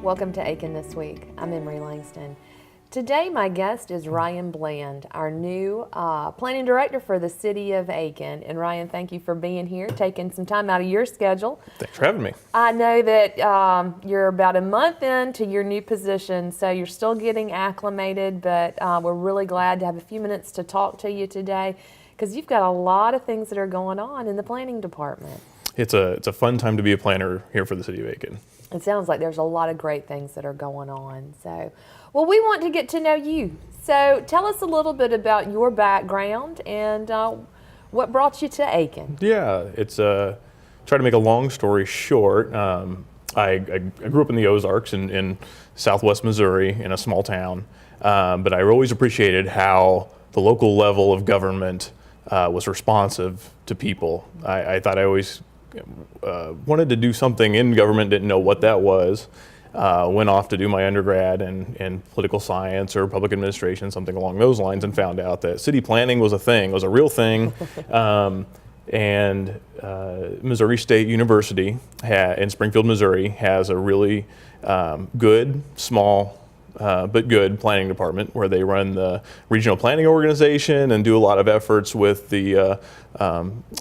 Welcome to Aiken This Week. I'm Emery Langston. Today my guest is Ryan Bland, our new planning director for the city of Aiken. And Ryan, thank you for being here, taking some time out of your schedule. Thanks for having me. I know that you're about a month into your new position, so you're still getting acclimated, but we're really glad to have a few minutes to talk to you today because you've got a lot of things that are going on in the planning department. It's a fun time to be a planner here for the city of Aiken. It sounds like there's a lot of great things that are going on. So, well, we want to get to know you. So tell us a little bit about your background and what brought you to Aiken. Yeah, it's try to make a long story short. I grew up in the Ozarks in southwest Missouri in a small town, but I always appreciated how the local level of government was responsive to people. I thought I always wanted to do something in government, didn't know what that was. Went off to do my undergrad in political science or public administration, something along those lines, and found out that city planning was a real thing. And Missouri State University in Springfield, Missouri, has a really good, small, but good planning department where they run the regional planning organization and do a lot of efforts with the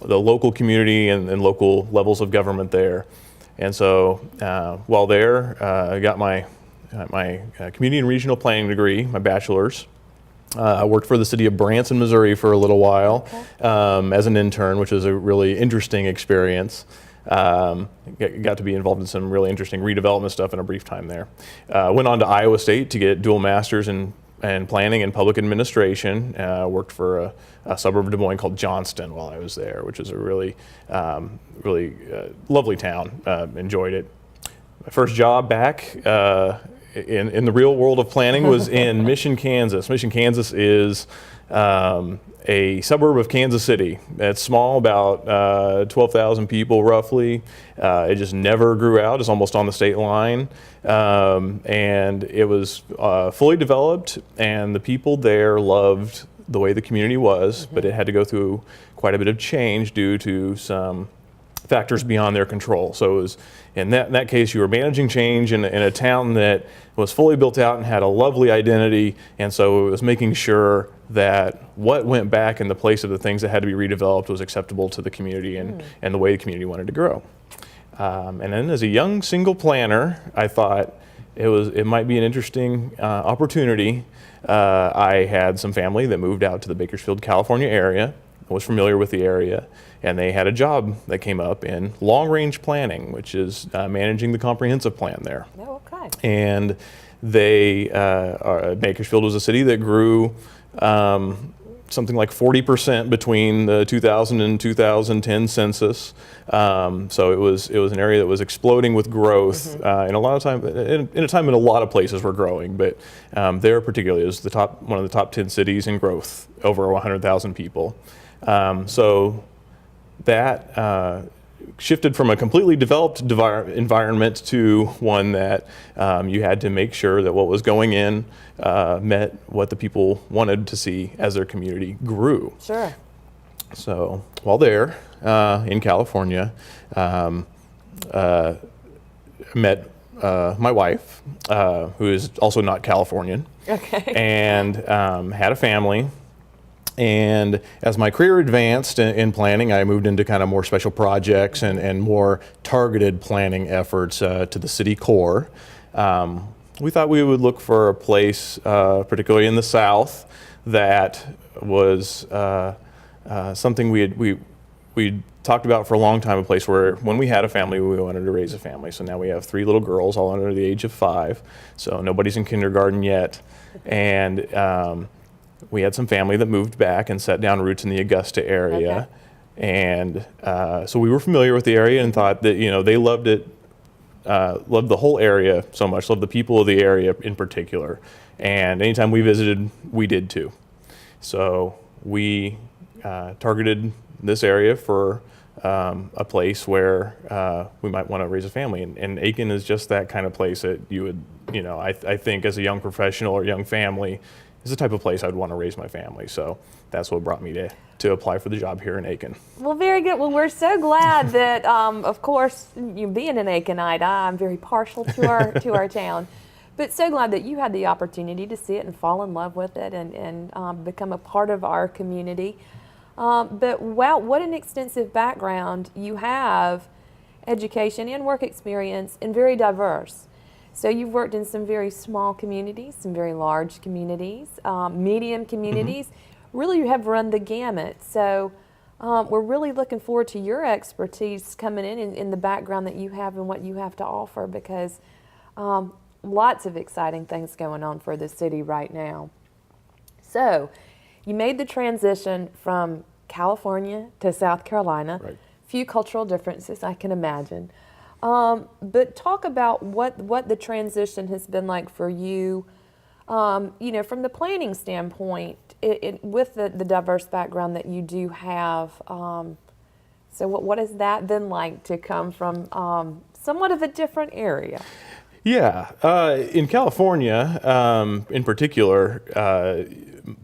local community and local levels of government there. And so while there, I got my community and regional planning degree, my bachelor's. I worked for the city of Branson, Missouri for a little while as an intern, which was a really interesting experience. Got to be involved in some really interesting redevelopment stuff in a brief time there. Went on to Iowa State to get dual masters in planning and public administration. Worked for a suburb of Des Moines called Johnston while I was there, which is a really lovely town. Enjoyed it. My first job back in the real world of planning was in Mission, Kansas. Mission, Kansas is a suburb of Kansas City. It's small, about 12,000 people roughly. It just never grew out. It's almost on the state line. And it was fully developed, and the people there loved the way the community was, but it had to go through quite a bit of change due to some factors beyond their control. So it was, in that case, you were managing change in a town that was fully built out and had a lovely identity, and so it was making sure that what went back in the place of the things that had to be redeveloped was acceptable to the community and the way the community wanted to grow. And then as a young single planner, I thought it might be an interesting opportunity. I had some family that moved out to the Bakersfield, California area. I was familiar with the area, and they had a job that came up in long-range planning, which is managing the comprehensive plan there. Oh, okay. And Bakersfield was a city that grew something like 40% between the 2000 and 2010 census. So it was an area that was exploding with growth. In a lot of time, in a time when a lot of places were growing, but there particularly is one of the top 10 cities in growth, over 100,000 people. So that shifted from a completely developed environment to one that you had to make sure that what was going in met what the people wanted to see as their community grew. Sure. So while there in California, met my wife, who is also not Californian, and had a family. And as my career advanced in planning, I moved into kind of more special projects and more targeted planning efforts to the city core. We thought we would look for a place, particularly in the South, that was something we talked about for a long time, a place where when we had a family, we wanted to raise a family. So now we have 3 little girls, all under the age of 5. So nobody's in kindergarten yet. And we had some family that moved back and set down roots in the Augusta area. And so we were familiar with the area and thought that, they loved it, loved the whole area so much, loved the people of the area in particular. And anytime we visited, we did too. So we targeted this area for a place where we might want to raise a family. And Aiken is just that kind of place that you would, I think as a young professional or young family, is the type of place I'd want to raise my family. So that's what brought me to apply for the job here in Aiken. Well, very good. Well, we're so glad that, of course, you being an Aikenite, I'm very partial to our town, but so glad that you had the opportunity to see it and fall in love with it and become a part of our community. But wow, what an extensive background you have, education and work experience, and very diverse. So you've worked in some very small communities, some very large communities, medium communities. Really, you have run the gamut. So we're really looking forward to your expertise coming in the background that you have and what you have to offer, because lots of exciting things going on for the city right now. So you made the transition from California to South Carolina. Right. Few cultural differences, I can imagine. But talk about what the transition has been like for you, you know, from the planning standpoint, with the diverse background that you do have. So what has that been like to come from somewhat of a different area? Yeah, in California, in particular,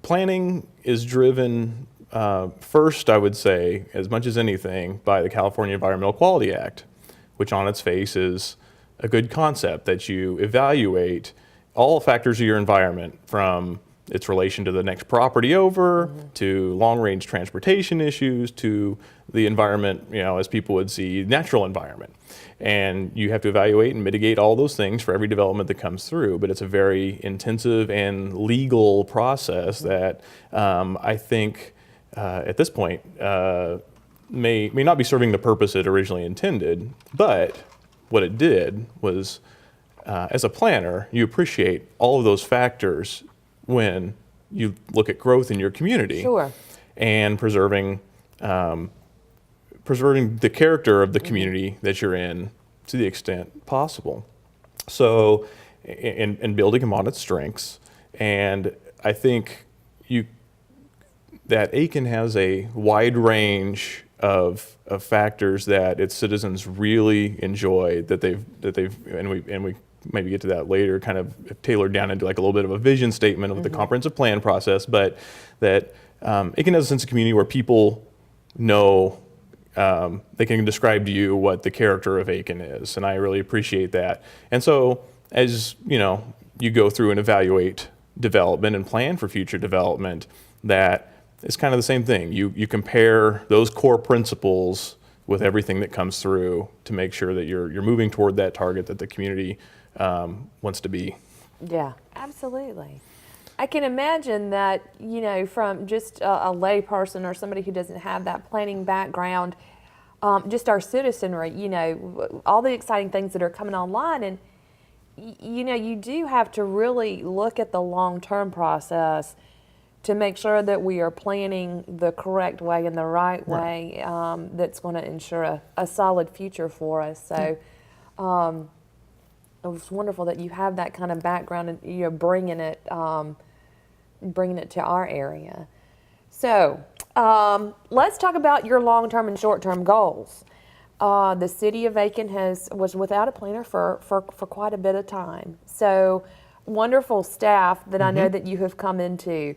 planning is driven first, I would say, as much as anything, by the California Environmental Quality Act, which on its face is a good concept that you evaluate all factors of your environment, from its relation to the next property over, to long-range transportation issues, to the environment, you know, as people would see, natural environment. And you have to evaluate and mitigate all those things for every development that comes through. But it's a very intensive and legal process that I think at this point may not be serving the purpose it originally intended. But what it did was, as a planner, you appreciate all of those factors when you look at growth in your community. Sure. And preserving the character of the community that you're in to the extent possible. So, and building them on its strengths. And I think that Aiken has a wide range of factors that its citizens really enjoy, that they've and we maybe get to that later, kind of tailored down into like a little bit of a vision statement of the comprehensive plan process, but that Aiken has a sense of community where people know they can describe to you what the character of Aiken is, and I really appreciate that. And so as you know, you go through and evaluate development and plan for future development, that it's kind of the same thing. You compare those core principles with everything that comes through to make sure that you're moving toward that target that the community wants to be. Yeah, absolutely. I can imagine that, you know, from just a lay person or somebody who doesn't have that planning background, just our citizenry, you know, all the exciting things that are coming online, and you know, you do have to really look at the long-term process to make sure that we are planning the correct way and the right way, that's going to ensure a solid future for us. So it was wonderful that you have that kind of background and you're bringing it to our area. So let's talk about your long-term and short-term goals. The city of Aiken was without a planner for quite a bit of time. So wonderful staff that I know that you have come into.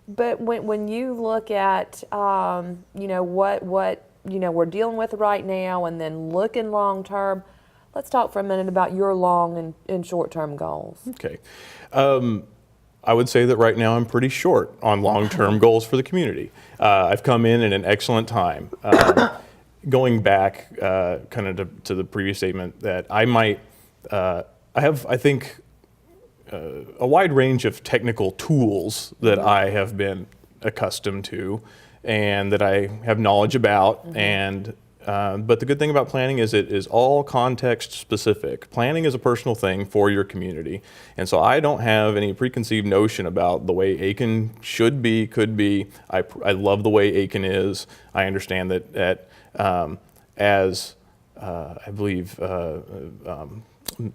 But when you look at you know, what you know we're dealing with right now, and then looking long-term, let's talk for a minute about your long and short-term goals. Okay. I would say that right now I'm pretty short on long-term goals for the community. I've come in at an excellent time. Going back kind of to the previous statement, that I might, I have, I think, a wide range of technical tools that I have been accustomed to and that I have knowledge about. And but the good thing about planning is it is all context specific. Planning is a personal thing for your community. And so I don't have any preconceived notion about the way Aiken should be, could be. I love the way Aiken is. I understand that as I believe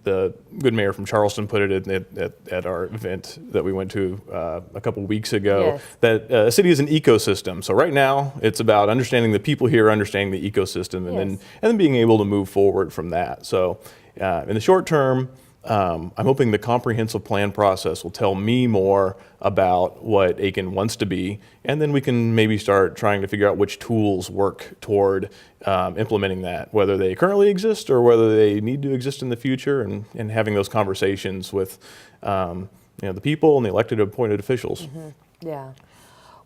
the good mayor from Charleston put it at our event that we went to a couple weeks ago, yes, that a city is an ecosystem. So right now it's about understanding the people here, understanding the ecosystem, and yes, then being able to move forward from that. So in the short term, I'm hoping the comprehensive plan process will tell me more about what Aiken wants to be, and then we can maybe start trying to figure out which tools work toward implementing that, whether they currently exist or whether they need to exist in the future, and having those conversations with the people and the elected appointed officials. Yeah.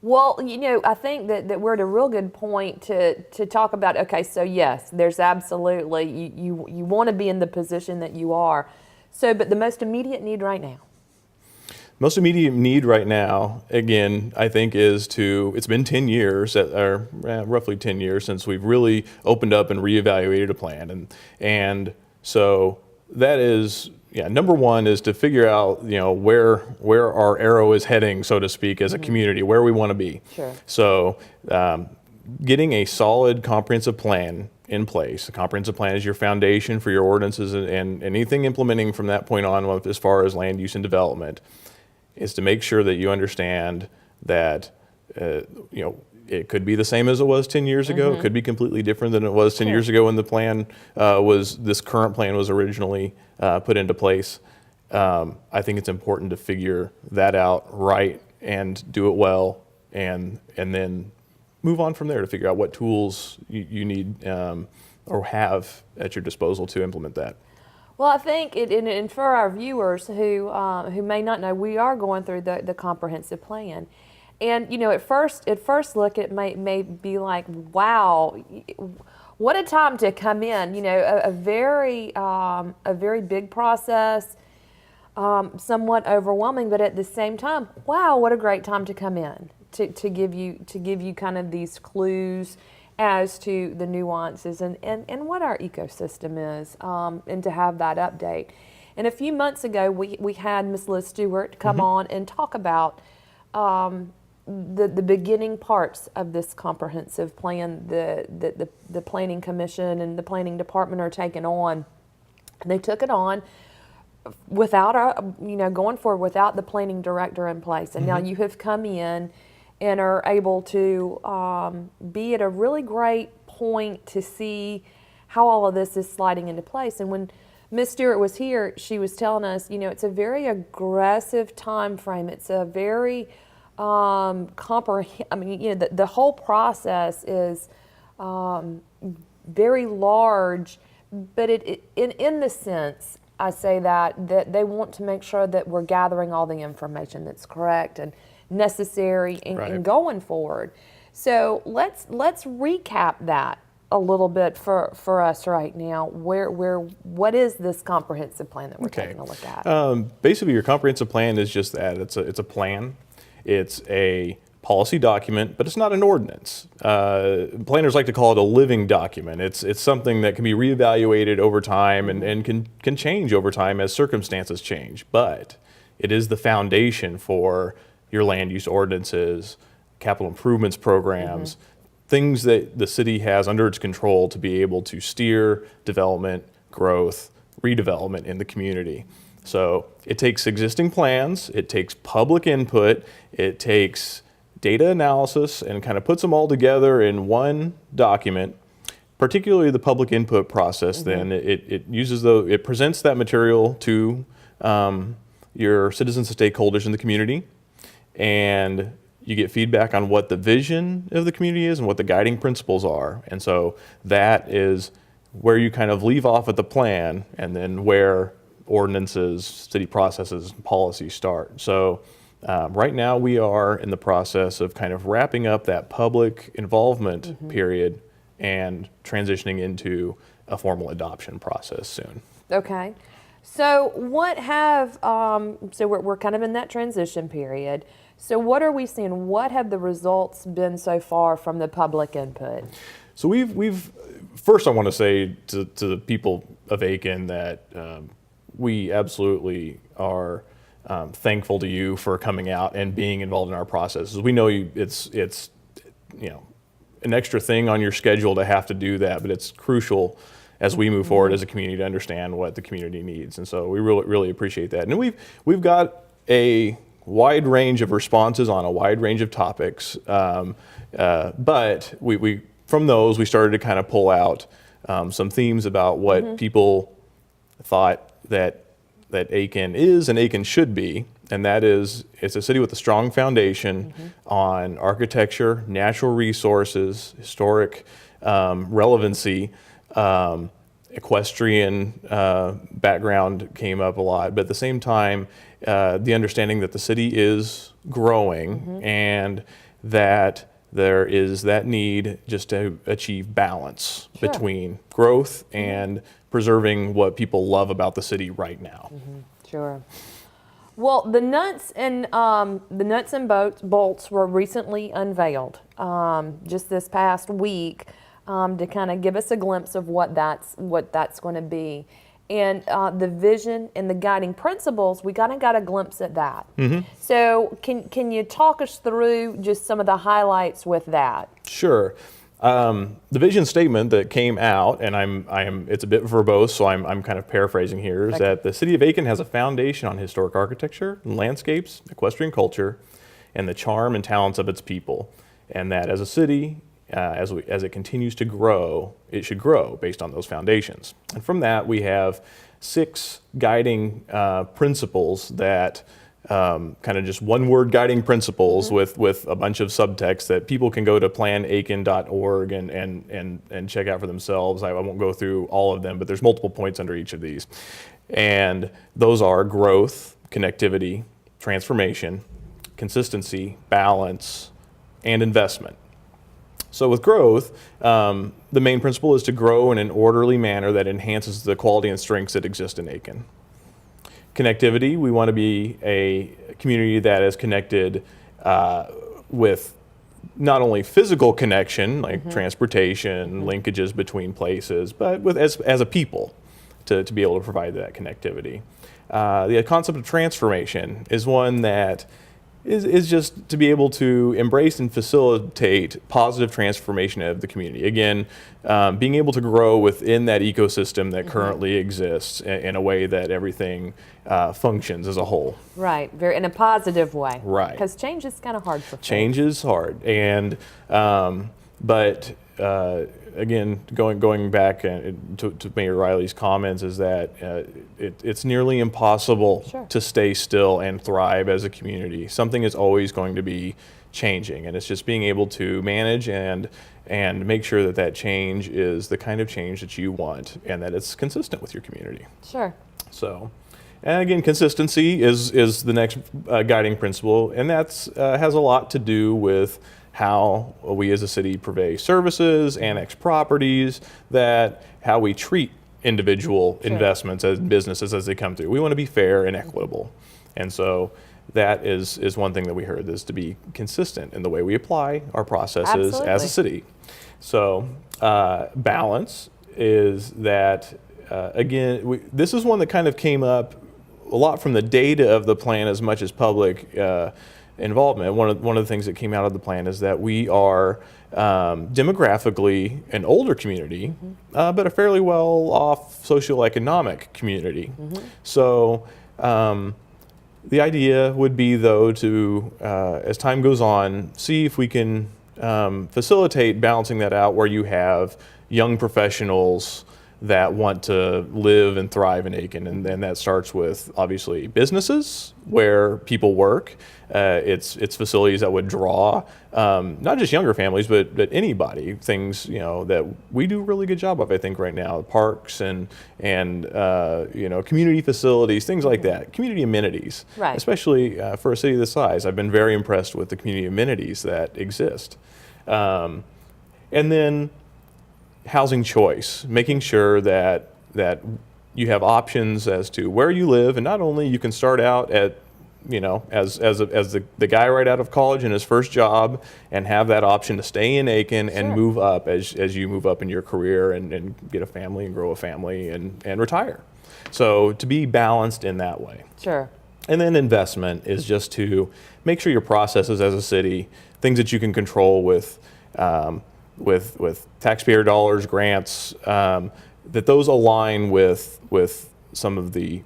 Well, I think that we're at a real good point to talk about, okay, so yes, there's absolutely, you want to be in the position that you are. So, but the most immediate need right now? Most immediate need right now, again, I think it's been 10 years, or roughly 10 years since we've really opened up and reevaluated a plan. And so that is, number one is to figure out, where our arrow is heading, so to speak, as a community, where we want to be. Sure. So getting a solid comprehensive plan in place. A comprehensive plan is your foundation for your ordinances and anything implementing from that point on as far as land use and development, is to make sure that you understand that it could be the same as it was 10 years ago. It could be completely different than it was 10 years ago when the plan this current plan was originally put into place. I think it's important to figure that out right and do it well, and then move on from there to figure out what tools you need or have at your disposal to implement that. Well, I think and for our viewers who may not know, we are going through the comprehensive plan. And at first look, it may be like, wow, what a time to come in. A very big process, somewhat overwhelming, but at the same time, wow, what a great time to come in to give you kind of these clues as to the nuances and what our ecosystem is, and to have that update. And a few months ago, we had Ms. Liz Stewart come on and talk about the beginning parts of this comprehensive plan. The Planning Commission and the Planning Department are taking on. And they took it on without going forward without the planning director in place. And now you have come in and are able to be at a really great point to see how all of this is sliding into place. And when Ms. Stewart was here, she was telling us, it's a very aggressive time frame. It's a very the whole process is very large, but in the sense, I say that they want to make sure that we're gathering all the information that's correct and necessary and going forward. So let's recap that a little bit for us right now. What is this comprehensive plan that we're taking a look at? Basically, your comprehensive plan is just that. It's a plan. It's a policy document, but it's not an ordinance. Planners like to call it a living document. It's something that can be reevaluated over time and can change over time as circumstances change. But it is the foundation for your land use ordinances, capital improvements programs, things that the city has under its control to be able to steer development, growth, redevelopment in the community. So it takes existing plans, it takes public input, it takes data analysis, and kind of puts them all together in one document. Particularly the public input process, then it presents that material to your citizens and stakeholders in the community, and you get feedback on what the vision of the community is and what the guiding principles are. And so that is where you kind of leave off at the plan, and then where ordinances, city processes, and policies start. So right now we are in the process of kind of wrapping up that public involvement period and transitioning into a formal adoption process soon. Okay. So so we're kind of in that transition period. So what are we seeing? What have the results been so far from the public input? So we've first, I want to say to the people of Aiken that we absolutely are thankful to you for coming out and being involved in our processes. We know it's an extra thing on your schedule to have to do that, but it's crucial as we move forward as a community to understand what the community needs. And so we really appreciate that. And we've got a wide range of responses on a wide range of topics, but we from those we started to kind of pull out some themes about what people thought that Aiken is and Aiken should be, and that is it's a city with a strong foundation on architecture, natural resources, historic relevancy. Equestrian background came up a lot, but at the same time, the understanding that the city is growing and that there is that need just to achieve balance between growth and preserving what people love about the city right now. Sure. Well, the nuts and bolts were recently unveiled just this past week to kind of give us a glimpse of what that's going to be, and the vision and the guiding principles. We kind of got a glimpse at that. So, can you talk us through just some of the highlights with that? Sure. The vision statement that came out, and it's a bit verbose, so I'm kind of paraphrasing here, is that the city of Aiken has a foundation on historic architecture, landscapes, equestrian culture, and the charm and talents of its people, and that as a city, as it continues to grow, it should grow based on those foundations. And from that, we have 6 guiding principles that kind of just one-word guiding principles with a bunch of subtext that people can go to planaiken.org and check out for themselves. I won't go through all of them, but there's multiple points under each of these. And those are growth, connectivity, transformation, consistency, balance, and investment. So with growth, the main principle is to grow in an orderly manner that enhances the quality and strengths that exist in Aiken. Connectivity, we want to be a community that is connected with not only physical connection, like transportation, linkages between places, but with as a people to be able to provide that connectivity. The concept of transformation is one that is just to be able to embrace and facilitate positive transformation of the community. Again, being able to grow within that ecosystem that currently exists in a way that everything functions as a whole. Right, very in a positive way. Right. Because change is kind of hard for folks. Change is hard, and but again, going back to Mayor Riley's comments, is that it's nearly impossible to stay still and thrive as a community. Something is always going to be changing, and it's just being able to manage and make sure that change is the kind of change that you want and that it's consistent with your community. Sure. So, and again, consistency is the next guiding principle, and that's has a lot to do with how we as a city purvey services, annex properties, that how we treat individual investments as businesses as they come through. We want to be fair and equitable. And so that is one thing that we heard, is to be consistent in the way we apply our processes as a city. So balance is that, again, this is one that kind of came up a lot from the data of the plan as much as public involvement. One of the things that came out of the plan is that we are demographically an older community, but a fairly well-off socioeconomic community. So the idea would be, though, to, as time goes on, see if we can facilitate balancing that out, where you have young professionals that want to live and thrive in Aiken. And then that starts with, obviously, businesses where people work. It's facilities that would draw not just younger families, but anybody. Things, that we do a really good job of, I think, right now. Parks and community facilities, things like that. Community amenities, especially for a city this size. I've been very impressed with the community amenities that exist. And then housing choice, making sure that you have options as to where you live, and not only you can start out at, as the guy right out of college in his first job, and have that option to stay in Aiken and move up as you move up in your career and get a family and grow a family and retire. So to be balanced in that way. Sure. And then investment is just to make sure your processes as a city, things that you can control with taxpayer dollars, grants, that those align with some of the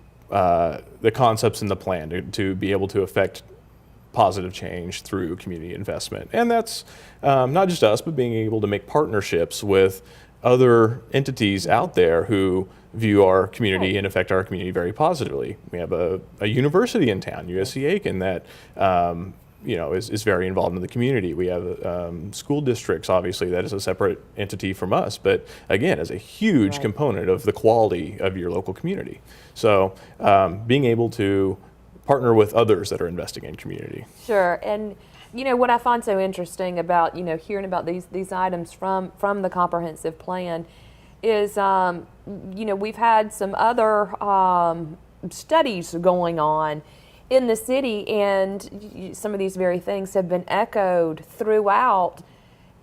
concepts in the plan to be able to affect positive change through community investment. And that's not just us, but being able to make partnerships with other entities out there who view our community and affect our community very positively. We have a university in town, USC Aiken, that is very involved in the community. We have school districts, obviously, that is a separate entity from us, but again, is a huge component of the quality of your local community. So being able to partner with others that are investing in community. Sure, and what I find so interesting about hearing about these items from the comprehensive plan is we've had some other studies going on in the city, and some of these very things have been echoed throughout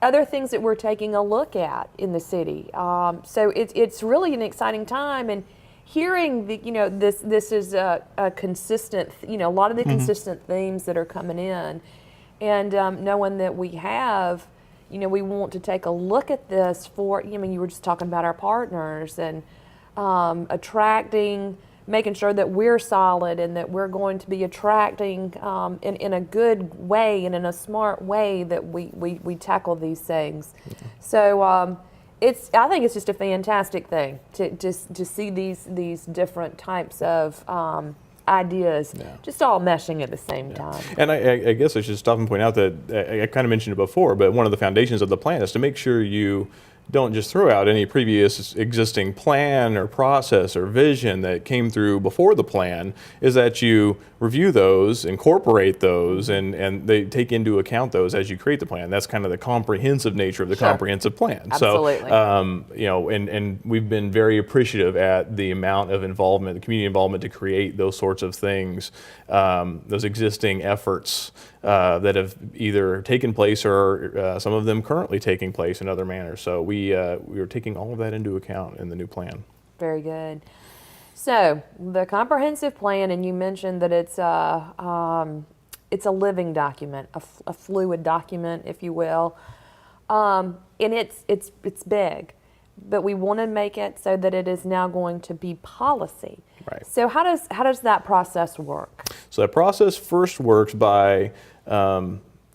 other things that we're taking a look at in the city. So it's really an exciting time, and hearing this is a consistent, a lot of the consistent themes that are coming in, and knowing that we have, we want to take a look at this for, you were just talking about our partners and attracting, making sure that we're solid and that we're going to be attracting in a good way and in a smart way that we tackle these things. So I think it's just a fantastic thing to see these different types of ideas just all meshing at the same time. And I guess I should stop and point out that I kind of mentioned it before, but one of the foundations of the plan is to make sure you don't just throw out any previous existing plan or process or vision that came through before the plan, is that you review those, incorporate those, and they take into account those as you create the plan. That's kind of the comprehensive nature of the comprehensive plan. Absolutely. So, and we've been very appreciative at the amount of involvement, the community involvement to create those sorts of things, those existing efforts that have either taken place or some of them currently taking place in other manners. So we are taking all of that into account in the new plan. Very good. So the comprehensive plan, and you mentioned that it's a living document, a fluid document, if you will, and it's big, but we want to make it so that it is now going to be policy. Right. So how does that process work? So that process first works by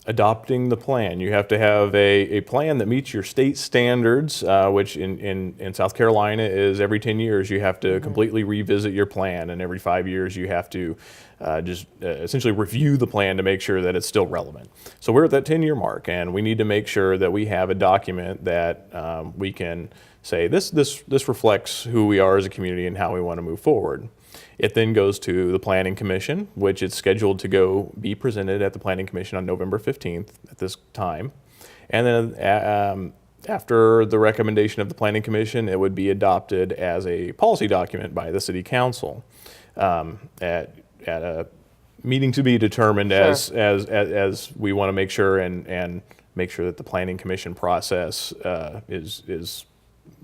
adopting the plan. You have to have a plan that meets your state standards, which in South Carolina is every 10 years you have to completely revisit your plan, and every 5 years you have to essentially review the plan to make sure that it's still relevant. So we're at that 10-year mark, and we need to make sure that we have a document that we can say this reflects who we are as a community and how we want to move forward. It then goes to the Planning Commission, which is scheduled to be presented at the Planning Commission on November 15th at this time. And then after the recommendation of the Planning Commission, it would be adopted as a policy document by the City Council at a meeting to be determined as we want to make sure and make sure that the Planning Commission process is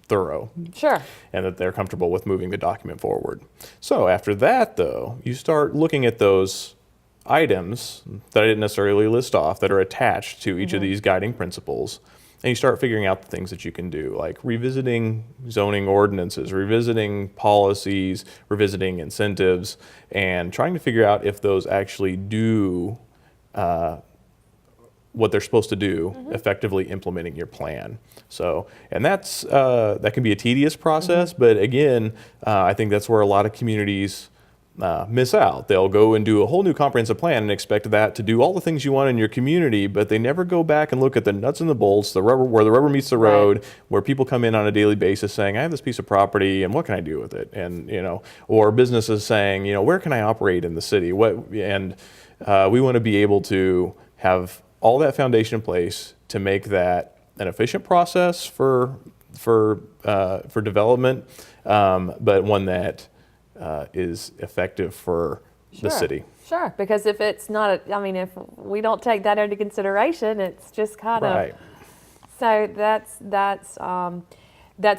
thorough. Sure. And that they're comfortable with moving the document forward. So after that, though, you start looking at those items that I didn't necessarily list off that are attached to each of these guiding principles, and you start figuring out the things that you can do, like revisiting zoning ordinances, revisiting policies, revisiting incentives, and trying to figure out if those actually do what they're supposed to do, effectively implementing your plan. So, and that can be a tedious process, but again, I think that's where a lot of communities miss out. They'll go and do a whole new comprehensive plan and expect that to do all the things you want in your community, but they never go back and look at the nuts and the bolts, where the rubber meets the road, where people come in on a daily basis saying, I have this piece of property and what can I do with it? And, or businesses saying, where can I operate in the city? And we want to be able to have all that foundation in place to make that an efficient process for development, but one that is effective for the city. Sure, because if it's not, if we don't take that into consideration, it's just kind of. Right. So that's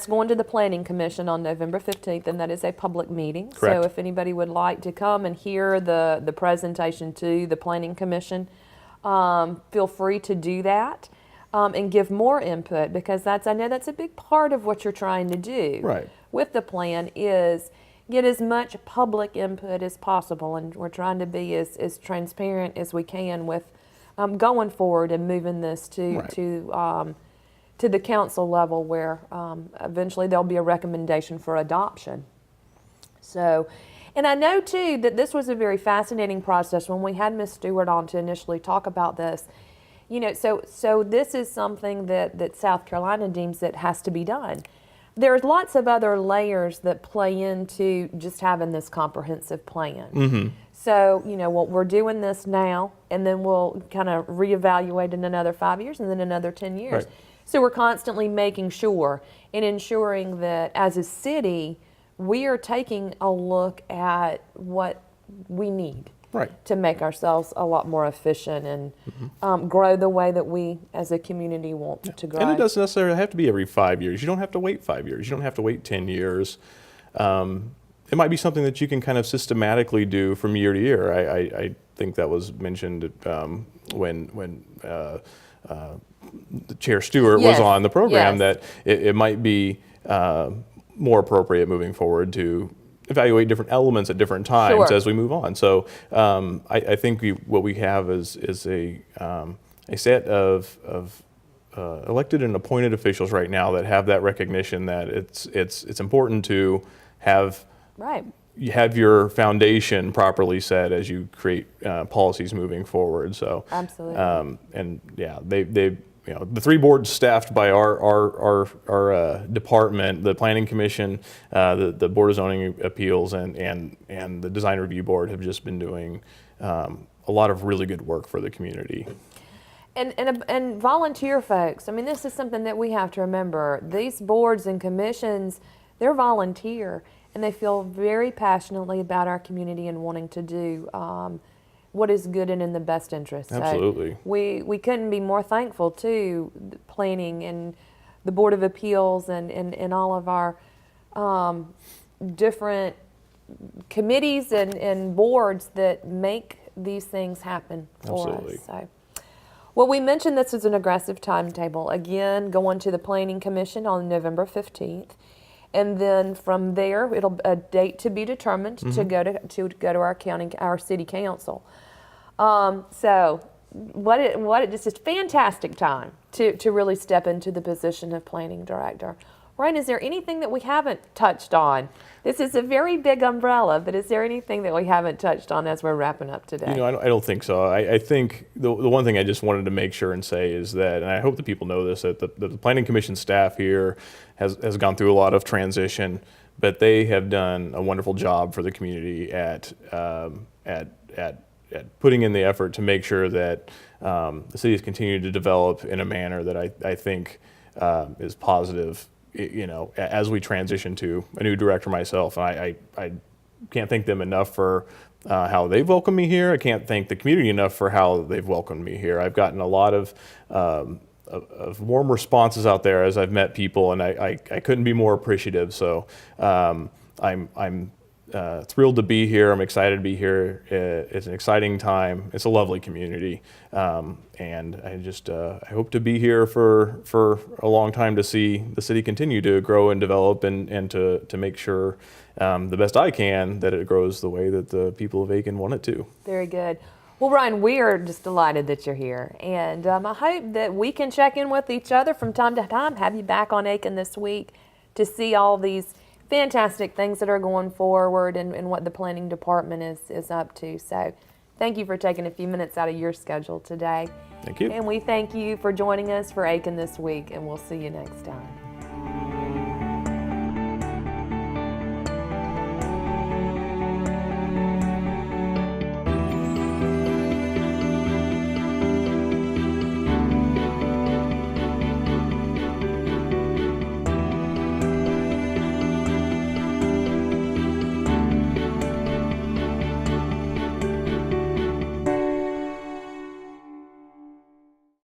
going to the Planning Commission on November 15th, and that is a public meeting. Correct. So if anybody would like to come and hear the presentation to the Planning Commission, feel free to do that and give more input, because I know that's a big part of what you're trying to do with the plan is get as much public input as possible, and we're trying to be as transparent as we can with going forward and moving this to to the council level where eventually there'll be a recommendation for adoption. So, and I know too that this was a very fascinating process when we had Ms. Stewart on to initially talk about this. You know, so this is something that South Carolina deems that has to be done. There's lots of other layers that play into just having this comprehensive plan. Mm-hmm. So, you know, well, we're doing this now, and then we'll kind of reevaluate in another 5 years and then another 10 years. Right. So we're constantly making sure and ensuring that as a city, we are taking a look at what we need. Right. To make ourselves a lot more efficient and grow the way that we as a community want to grow. And it doesn't necessarily have to be every 5 years. You don't have to wait 5 years. You don't have to wait 10 years. It might be something that you can kind of systematically do from year to year. I think that was mentioned when the Chair Stewart was on the program, that it might be more appropriate moving forward to evaluate different elements at different times as we move on. So I think what we have is a set of elected and appointed officials right now that have that recognition that it's important to have you have your foundation properly set as you create policies moving forward. So absolutely, and yeah, they you know, the 3 boards staffed by our department, the Planning Commission, the Board of Zoning Appeals, and the Design Review Board have just been doing a lot of really good work for the community. And volunteer folks, I mean, this is something that we have to remember. These boards and commissions, they're volunteer, and they feel very passionately about our community and wanting to do what is good and in the best interest. Absolutely. So we couldn't be more thankful to the planning and the Board of Appeals and all of our different committees and boards that make these things happen for Absolutely. us. So, well, we mentioned this is an aggressive timetable. Again, going to the Planning Commission on November 15th. And then from there, it'll a date to be determined to go to our city council. So, this is a fantastic time to really step into the position of planning director. Ryan, is there anything that we haven't touched on? This is a very big umbrella, but is there anything that we haven't touched on as we're wrapping up today? You know, I don't think so. I think the one thing I just wanted to make sure and say is that, and I hope that people know this, that the Planning Commission staff here has gone through a lot of transition, but they have done a wonderful job for the community at putting in the effort to make sure that the city has continued to develop in a manner that I think is positive. You know, as we transition to a new director myself, and I can't thank them enough for how they've welcomed me here. I can't thank the community enough for how they've welcomed me here. I've gotten a lot of warm responses out there as I've met people, and I couldn't be more appreciative. So I'm thrilled to be here. I'm excited to be here. It's an exciting time. It's a lovely community, and I just I hope to be here for a long time to see the city continue to grow and develop, and to make sure the best I can that it grows the way that the people of Aiken want it to. Very good. Well, Ryan, we are just delighted that you're here, and I hope that we can check in with each other from time to time, have you back on Aiken this week to see all these fantastic things that are going forward and what the planning department is up to. So thank you for taking a few minutes out of your schedule today. Thank you. And we thank you for joining us for Aiken this week, and we'll see you next time.